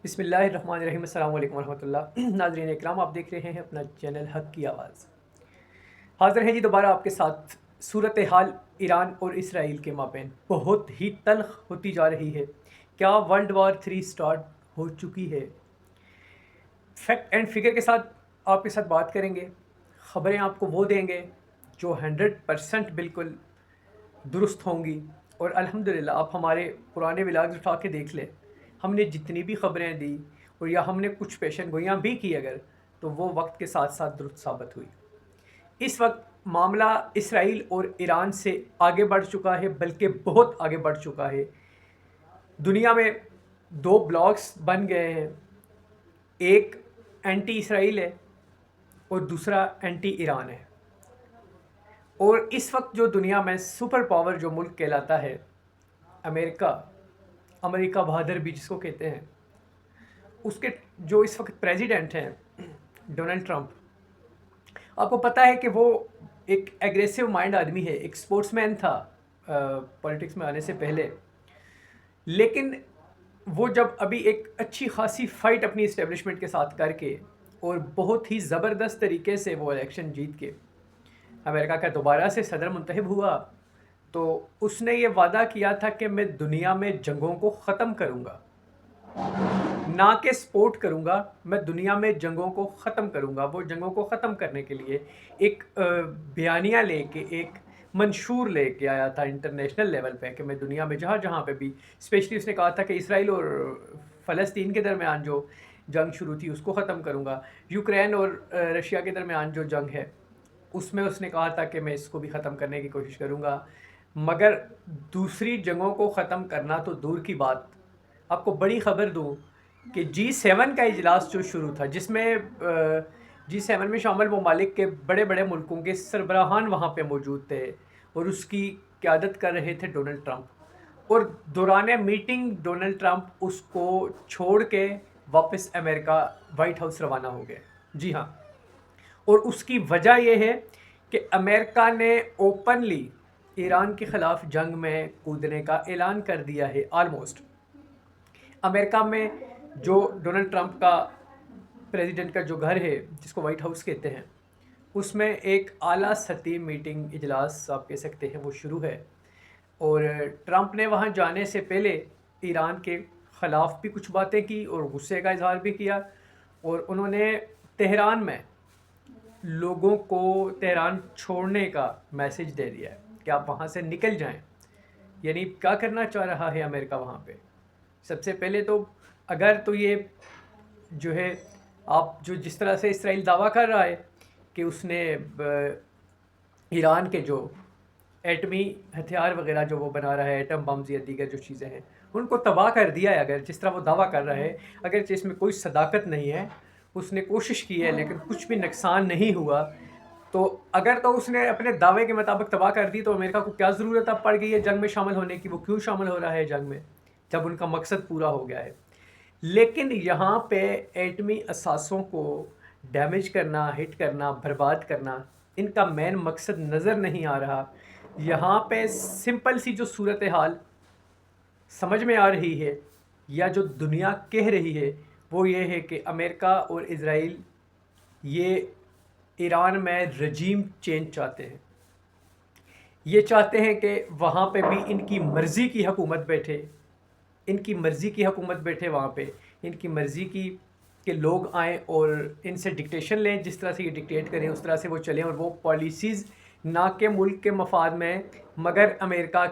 بسم اللہ الرحمن الرحیم۔ السلام علیکم ورحمۃ اللہ۔ ناظرین اکرام، آپ دیکھ رہے ہیں اپنا چینل حق کی آواز۔ حاضر ہیں جی دوبارہ آپ کے ساتھ۔ صورتحال ایران اور اسرائیل کے مابین بہت ہی تلخ ہوتی جا رہی ہے۔ کیا ورلڈ وار 3 سٹارٹ ہو چکی ہے؟ فیکٹ اینڈ فگر کے ساتھ آپ کے ساتھ بات کریں گے۔ خبریں آپ کو وہ دیں گے جو 100% بالکل درست ہوں گی، اور الحمدللہ آپ ہمارے پرانے ولاگز اٹھا کے دیکھ لیں، ہم نے جتنی بھی خبریں دی اور یا ہم نے کچھ پیشن گوئیاں بھی کی اگر، تو وہ وقت کے ساتھ ساتھ درست ثابت ہوئی۔ اس وقت معاملہ اسرائیل اور ایران سے آگے بڑھ چکا ہے، بلکہ بہت آگے بڑھ چکا ہے۔ دنیا میں دو بلاکس بن گئے ہیں، ایک اینٹی اسرائیل ہے اور دوسرا اینٹی ایران ہے۔ اور اس وقت جو دنیا میں سپر پاور جو ملک کہلاتا ہے، امریکہ بہادر بھی جس کو کہتے ہیں، اس کے جو اس وقت پریزیڈنٹ ہیں ڈونلڈ ٹرمپ، آپ کو پتہ ہے کہ وہ ایک ایگریسو مائنڈ آدمی ہے، ایک سپورٹس مین تھا پولیٹکس میں آنے سے پہلے، لیکن وہ جب ابھی ایک اچھی خاصی فائٹ اپنی اسٹیبلشمنٹ کے ساتھ کر کے اور بہت ہی زبردست طریقے سے وہ الیکشن جیت کے امریکہ کا دوبارہ سے صدر منتخب ہوا، تو اس نے یہ وعدہ کیا تھا کہ میں دنیا میں جنگوں کو ختم کروں گا، نہ کہ سپورٹ کروں گا، میں دنیا میں جنگوں کو ختم کروں گا۔ وہ جنگوں کو ختم کرنے کے لیے ایک بیانیہ لے کے، ایک منشور لے کے آیا تھا انٹرنیشنل لیول پہ، کہ میں دنیا میں جہاں پہ بھی، اسپیشلی اس نے کہا تھا کہ اسرائیل اور فلسطین کے درمیان جو جنگ شروع تھی اس کو ختم کروں گا، یوکرین اور رشیا کے درمیان جو جنگ ہے اس میں اس نے کہا تھا کہ میں اس کو بھی ختم کرنے کی کوشش کروں گا۔ مگر دوسری جنگوں کو ختم کرنا تو دور کی بات، آپ کو بڑی خبر دوں کہ G7 کا اجلاس جو شروع تھا، جس میں G7 میں شامل ممالک کے بڑے بڑے ملکوں کے سربراہان وہاں پہ موجود تھے، اور اس کی قیادت کر رہے تھے ڈونلڈ ٹرمپ، اور دوران میٹنگ ڈونلڈ ٹرمپ اس کو چھوڑ کے واپس امریکہ وائٹ ہاؤس روانہ ہو گئے۔ جی ہاں، اور اس کی وجہ یہ ہے کہ امریکہ نے اوپنلی ایران کے خلاف جنگ میں کودنے کا اعلان کر دیا ہے۔ آلموسٹ امریکہ میں جو ڈونلڈ ٹرمپ کا پریزیڈنٹ کا جو گھر ہے جس کو وائٹ ہاؤس کہتے ہیں، اس میں ایک اعلیٰ سطحی میٹنگ اجلاس آپ کہہ سکتے ہیں وہ شروع ہے، اور ٹرمپ نے وہاں جانے سے پہلے ایران کے خلاف بھی کچھ باتیں کی اور غصے کا اظہار بھی کیا، اور انہوں نے تہران میں لوگوں کو تہران چھوڑنے کا میسج دے دیا ہے کہ آپ وہاں سے نکل جائیں۔ یعنی کیا کرنا چاہ رہا ہے امریکہ وہاں پہ؟ سب سے پہلے تو اگر تو یہ جو ہے، آپ جو جس طرح سے اسرائیل دعویٰ کر رہا ہے کہ اس نے ایران کے جو ایٹمی ہتھیار وغیرہ جو وہ بنا رہا ہے، ایٹم بمز یا دیگر جو چیزیں ہیں، ان کو تباہ کر دیا ہے، اگر جس طرح وہ دعویٰ کر رہا ہے، اگرچہ اس میں کوئی صداقت نہیں ہے، اس نے کوشش کی ہے لیکن کچھ بھی نقصان نہیں ہوا، تو اگر تو اس نے اپنے دعوے کے مطابق تباہ کر دی، تو امریکہ کو کیا ضرورت اب پڑ گئی ہے جنگ میں شامل ہونے کی؟ وہ کیوں شامل ہو رہا ہے جنگ میں جب ان کا مقصد پورا ہو گیا ہے؟ لیکن یہاں پہ ایٹمی اثاثوں کو ڈیمیج کرنا، ہٹ کرنا، برباد کرنا، ان کا مین مقصد نظر نہیں آ رہا۔ یہاں پہ سمپل سی جو صورتحال سمجھ میں آ رہی ہے یا جو دنیا کہہ رہی ہے وہ یہ ہے کہ امریکہ اور اسرائیل یہ ایران میں رجیم چینج چاہتے ہیں۔ یہ چاہتے ہیں کہ وہاں پہ بھی ان کی مرضی کی حکومت بیٹھے، ان کی مرضی کی حکومت بیٹھے وہاں پہ، ان کی مرضی کی کہ لوگ آئیں اور ان سے ڈکٹیشن لیں، جس طرح سے یہ ڈکٹیٹ کریں اس طرح سے وہ چلیں، اور وہ پالیسیز نہ کہ ملک کے مفاد میں مگر امریکہ